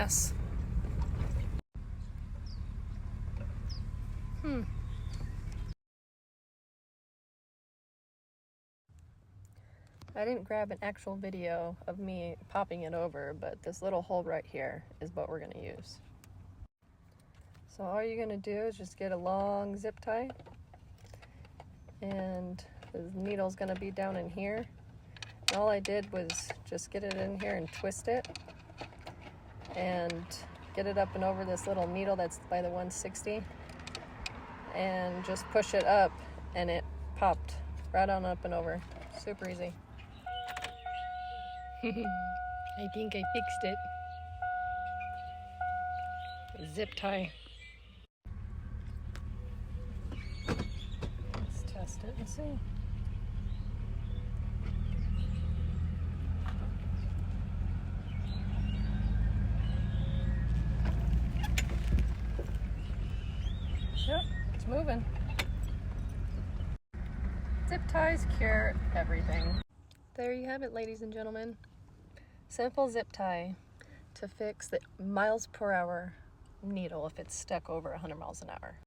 mess. I didn't grab an actual video of me popping it over, but this little hole right here is what we're gonna use. So all you're gonna do is just get a long zip tie, and the needle's gonna be down in here. And all I did was just get it in here and twist it, and get it up and over this little needle that's by the 160, and just push it up, and it popped right on up and over. Super easy. I think I fixed it. Zip tie. Let's test it and see. Yep, it's moving. Zip ties cure everything. There you have it, ladies and gentlemen. Simple zip tie to fix the miles per hour needle if it's stuck over 100 miles an hour.